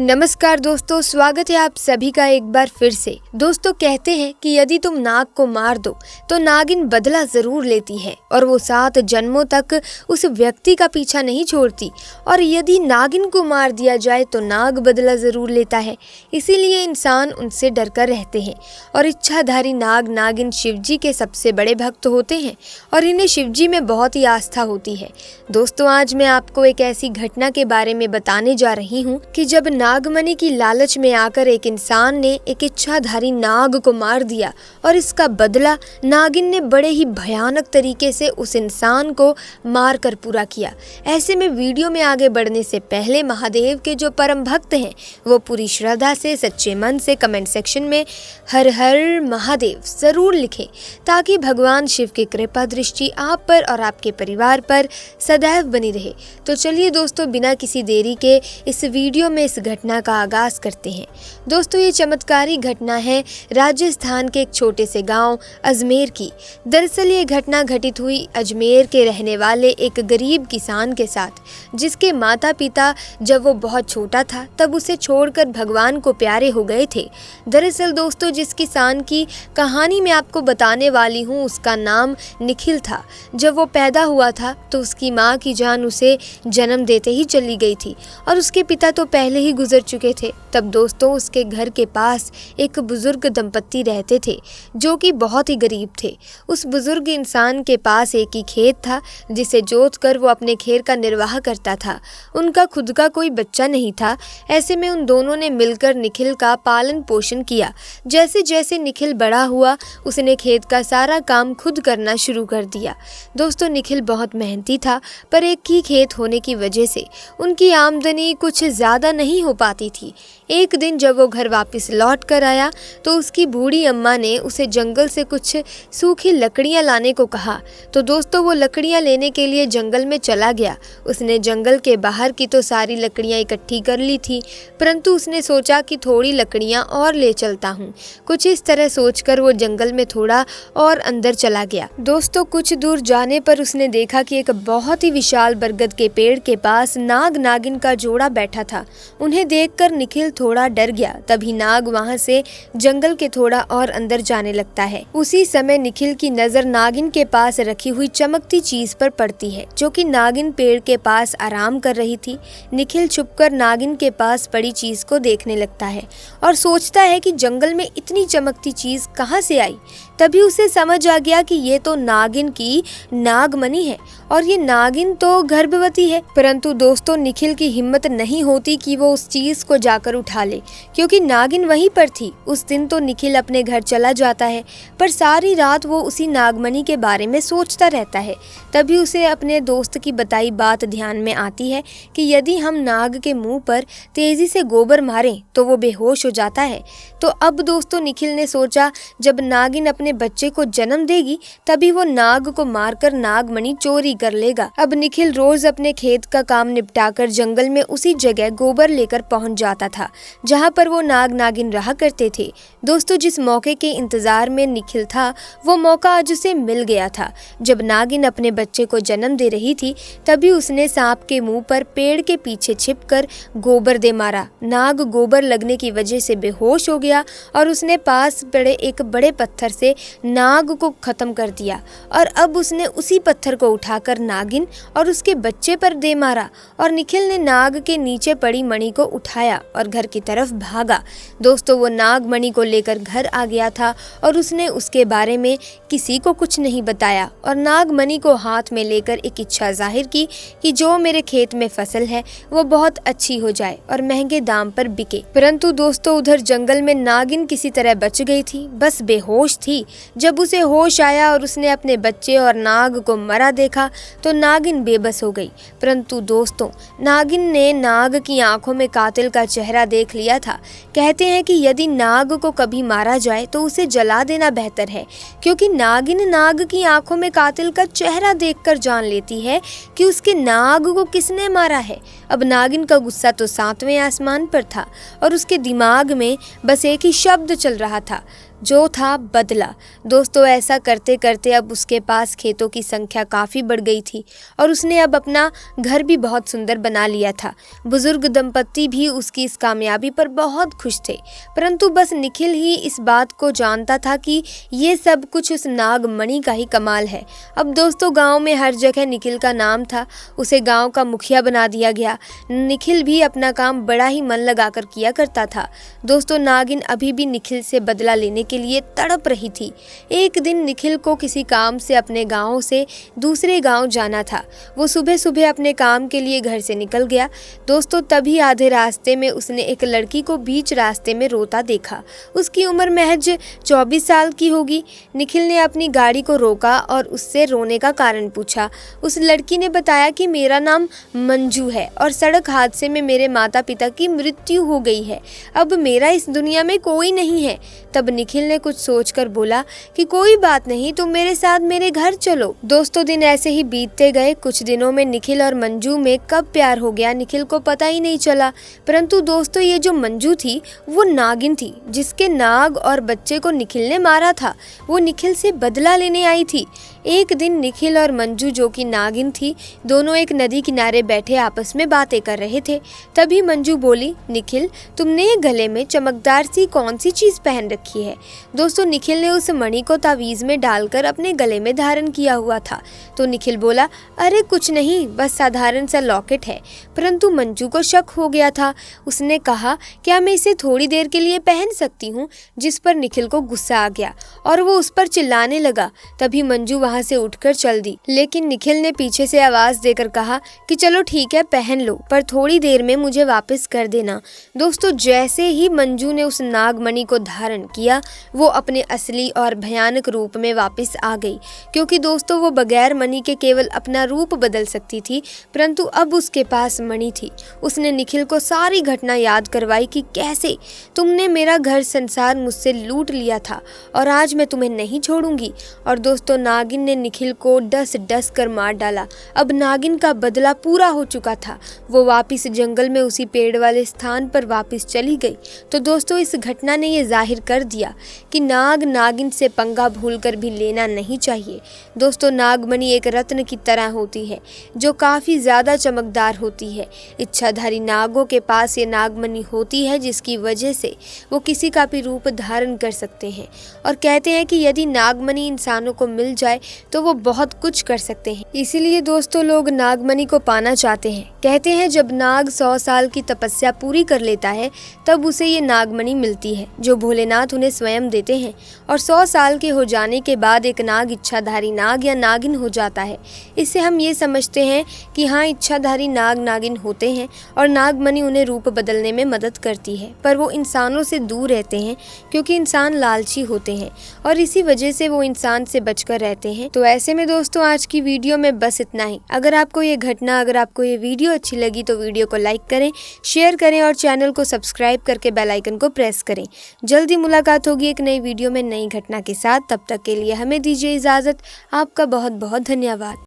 नमस्कार दोस्तों, स्वागत है आप सभी का एक बार फिर से। दोस्तों, कहते हैं कि यदि तुम नाग को मार दो तो नागिन बदला जरूर लेती है और वो 7 जन्मों तक उस व्यक्ति का पीछा नहीं छोड़ती। और यदि नागिन को मार दिया जाए तो नाग बदला जरूर लेता है। इसीलिए इंसान उनसे डरकर रहते हैं। और इच्छाधारी नाग नागिन शिवजी के सबसे बड़े भक्त होते हैं और इन्हें शिवजी में बहुत ही आस्था होती है। दोस्तों, आज मैं आपको एक ऐसी घटना के बारे में बताने जा रही हूँ कि जब नागमणि की लालच में आकर एक इंसान ने एक इच्छाधारी नाग को मार दिया और इसका बदला नागिन ने बड़े ही भयानक तरीके से उस इंसान को मार कर पूरा किया। ऐसे में वीडियो में आगे बढ़ने से पहले महादेव के जो परम भक्त हैं वो पूरी श्रद्धा से सच्चे मन से कमेंट सेक्शन में हर हर महादेव जरूर लिखें ताकि भगवान शिव की कृपा दृष्टि आप पर और आपके परिवार पर सदैव बनी रहे। तो चलिए दोस्तों, बिना किसी देरी के इस वीडियो में इस घटना का आगाज करते हैं। दोस्तों, ये चमत्कारी घटना है राजस्थान के एक छोटे से गांव अजमेर की। दरअसल ये घटना घटित हुई अजमेर के रहने वाले एक गरीब किसान के साथ, जिसके माता पिता जब वो बहुत छोटा था तब उसे छोड़कर भगवान को प्यारे हो गए थे। दरअसल दोस्तों, जिस किसान की कहानी मैं आपको बताने वाली हूँ उसका नाम निखिल था। जब वो पैदा हुआ था तो उसकी माँ की जान उसे जन्म देते ही चली गई थी और उसके पिता तो पहले ही गुजर चुके थे। तब दोस्तों, उसके घर के पास एक बुजुर्ग दंपत्ति रहते थे जो कि बहुत ही गरीब थे। उस बुजुर्ग इंसान के पास एक ही खेत था जिसे जोत कर वो अपने खेत का निर्वाह करता था। उनका खुद का कोई बच्चा नहीं था। ऐसे में उन दोनों ने मिलकर निखिल का पालन पोषण किया। जैसे जैसे निखिल बड़ा हुआ उसने खेत का सारा काम खुद करना शुरू कर दिया। दोस्तों, निखिल बहुत मेहनती था, पर एक ही खेत होने की वजह से उनकी आमदनी कुछ ज़्यादा नहीं हो पाती थी। एक दिन जब वो घर वापस लौट कर आया तो उसकी बूढ़ी अम्मा ने उसे जंगल से कुछ सूखी लकड़ियां लाने को कहा। तो दोस्तों, वो लकड़ियां लेने के लिए जंगल में चला गया। उसने जंगल के बाहर की तो सारी लकड़ियां इकट्ठी कर ली थी, परंतु उसने सोचा कि थोड़ी लकड़ियां और ले चलता हूँ। कुछ इस तरह सोचकर वो जंगल में थोड़ा और अंदर चला गया। दोस्तों, कुछ दूर जाने पर उसने देखा कि एक बहुत ही विशाल बरगद के पेड़ के पास नाग नागिन का जोड़ा बैठा था। उन्हें देखकर निखिल थोड़ा डर गया। तभी नाग वहां से जंगल के थोड़ा और अंदर जाने लगता है। उसी समय निखिल की नजर नागिन के पास रखी हुई चमकती चीज पर पड़ती है, जो कि नागिन पेड़ के पास आराम कर रही थी। निखिल छुपकर नागिन के पास पड़ी चीज को देखने लगता है और सोचता है कि जंगल में इतनी चमकती चीज कहाँ से आई। तभी उसे समझ आ गया कि ये तो नागिन की नागमणि है और ये नागिन तो गर्भवती है। परंतु दोस्तों, निखिल की हिम्मत नहीं होती कि वो उस चीज को जाकर उठा ले, क्योंकि नागिन वहीं पर थी। उस दिन तो निखिल अपने घर चला जाता है, पर सारी रात वो उसी नागमणि के बारे में सोचता रहता है। तभी उसे अपने दोस्त की बताई बात ध्यान में आती है कि यदि हम नाग के मुंह पर तेजी से गोबर मारें तो वो बेहोश हो जाता है। तो अब दोस्तों, निखिल ने सोचा जब नागिन अपने बच्चे को जन्म देगी तभी वो नाग को मारकर नागमणि चोरी कर लेगा। अब निखिल रोज अपने खेत का काम निपटाकर जंगल में उसी जगह गोबर लेकर पहुंच जाता था जहां पर वो नाग नागिन रहा करते थे। दोस्तों, जिस मौके के इंतजार में निखिल था वो मौका आज उसे मिल गया था। जब नागिन अपने बच्चे को जन्म दे रही थी तभी उसने सांप के मुंह पर पेड़ के पीछे छिपकर गोबर दे मारा। नाग गोबर लगने की वजह से बेहोश हो गया और उसने पास पड़े एक बड़े पत्थर से नाग को खत्म कर दिया। और अब उसने उसी पत्थर को उठाकर नागिन और उसके बच्चे पर दे मारा और निखिल ने नाग के नीचे पड़ी मणि को उठाया और घर की तरफ भागा। दोस्तों, वो नागमणि को लेकर घर आ गया था और उसने उसके बारे में किसी को कुछ नहीं बताया और नागमणि को हाथ में लेकर एक इच्छा जाहिर की कि जो मेरे खेत में फसल है वो बहुत अच्छी हो जाए और महंगे दाम पर बिके। परंतु दोस्तों, उधर जंगल में नागिन किसी तरह बच गई थी, बस बेहोश थी। जब उसे होश आया और उसने अपने बच्चे और नाग को मरा देखा तो नागिन बेबस हो गई। परंतु दोस्तों, नागिन ने नाग की आंखों में कातिल का चेहरा देख लिया था। कहते हैं कि यदि नाग को कभी मारा जाए तो उसे जला देना बेहतर है, क्योंकि नागिन नाग की आंखों में कातिल का चेहरा देखकर जान लेती है कि उसके नाग को किसने मारा है। अब नागिन का गुस्सा तो 7वें आसमान पर था और उसके दिमाग में बस एक ही शब्द चल रहा था, जो था बदला। दोस्तों ऐसा करते करते अब उसके पास खेतों की संख्या काफ़ी बढ़ गई थी और उसने अब अपना घर भी बहुत सुंदर बना लिया था। बुजुर्ग दंपत्ति भी उसकी इस कामयाबी पर बहुत खुश थे, परंतु बस निखिल ही इस बात को जानता था कि ये सब कुछ उस नागमणि का ही कमाल है। अब दोस्तों गांव में हर जगह निखिल का नाम था, उसे गांव का मुखिया बना दिया गया। निखिल भी अपना काम बड़ा ही मन लगाकर किया करता था। दोस्तों नागिन अभी भी निखिल से बदला लेने के लिए तड़प रही थी। एक दिन निखिल को किसी काम से अपने गांव से दूसरे गांव जाना था। वो सुबह सुबह अपने काम के लिए घर से निकल गया। दोस्तों तभी आधे रास्ते में उसने एक लड़की को बीच रास्ते में रोता देखा। उसकी उम्र महज 24 साल की होगी। निखिल ने अपनी गाड़ी को रोका और उससे रोने का कारण पूछा। उस लड़की ने बताया कि मेरा नाम मंजू है और सड़क हादसे में मेरे माता पिता की मृत्यु हो गई है। अब मेरा इस दुनिया में कोई नहीं है। तब निखिल ने कुछ सोचकर बोला कि कोई बात नहीं, तुम मेरे साथ मेरे घर चलो। दोस्तों दिन ऐसे ही बीतते गए। कुछ दिनों में निखिल और मंजू में कब प्यार हो गया निखिल को पता ही नहीं चला। परंतु दोस्तों ये जो मंजू थी वो नागिन थी, जिसके नाग और बच्चे को निखिल ने मारा था। वो निखिल से बदला लेने आई थी। एक दिन निखिल और मंजू जो कि नागिन थी, दोनों एक नदी किनारे बैठे आपस में बातें कर रहे थे। तभी मंजू बोली, निखिल तुमने ये गले में चमकदार सी कौन सी चीज पहन रखी है? दोस्तों निखिल ने उस मणि को तावीज में डालकर अपने गले में धारण किया हुआ था। तो निखिल बोला, अरे कुछ नहीं, बस साधारण सा लॉकेट है। परंतु मंजू को शक हो गया था। उसने कहा, क्या मैं इसे थोड़ी देर के लिए पहन सकती हूँ? जिस पर निखिल को गुस्सा आ गया और वो उस पर चिल्लाने लगा। तभी मंजू वहां से उठकर चल दी, लेकिन निखिल ने पीछे से आवाज देकर कहा कि चलो ठीक है पहन लो, पर थोड़ी देर में मुझे वापस कर देना। दोस्तों जैसे ही मंजू ने उस नागमणि को धारण किया, वो अपने असली और भयानक रूप में वापस आ गई, क्योंकि दोस्तों वो बगैर मणि के केवल अपना रूप बदल सकती थी, परंतु अब उसके पास मणि थी। उसने निखिल को सारी घटना याद करवाई कि कैसे तुमने मेरा घर संसार मुझसे लूट लिया था और आज मैं तुम्हें नहीं छोड़ूंगी। और दोस्तों नागिन ने निखिल को डस डस कर मार डाला। अब नागिन का बदला पूरा हो चुका था। वो वापस जंगल में उसी पेड़ वाले स्थान पर वापस चली गई। तो दोस्तों इस घटना ने ये जाहिर कर दिया कि नाग नागिन से पंगा भूलकर भी लेना नहीं चाहिए। दोस्तों नागमणि एक रत्न की तरह होती है जो काफ़ी ज़्यादा चमकदार होती है। इच्छाधारी नागों के पास ये नागमणि होती है, जिसकी वजह से वो किसी का भी रूप धारण कर सकते हैं और कहते हैं कि यदि नागमणि इंसानों को मिल जाए तो वो बहुत कुछ कर सकते हैं। इसीलिए दोस्तों लोग नागमणि को पाना चाहते हैं। कहते हैं जब नाग 100 साल की तपस्या पूरी कर लेता है तब उसे ये नागमणि मिलती है जो भोलेनाथ उन्हें स्वयं देते हैं, और 100 साल के हो जाने के बाद एक नाग इच्छाधारी नाग या नागिन हो जाता है। इससे हम ये समझते हैं कि हाँ इच्छाधारी नाग नागिन होते हैं और नागमणि उन्हें रूप बदलने में मदद करती है, पर वो इंसानों से दूर रहते हैं क्योंकि इंसान लालची होते हैं और इसी वजह से वो इंसान से बचकर रहते हैं। तो ऐसे में दोस्तों आज की वीडियो में बस इतना ही। अगर आपको ये घटना, अगर आपको ये वीडियो अच्छी लगी तो वीडियो को लाइक करें, शेयर करें और चैनल को सब्सक्राइब करके बेल आइकन को प्रेस करें। जल्दी मुलाकात होगी एक नई वीडियो में नई घटना के साथ। तब तक के लिए हमें दीजिए इजाज़त। आपका बहुत बहुत धन्यवाद।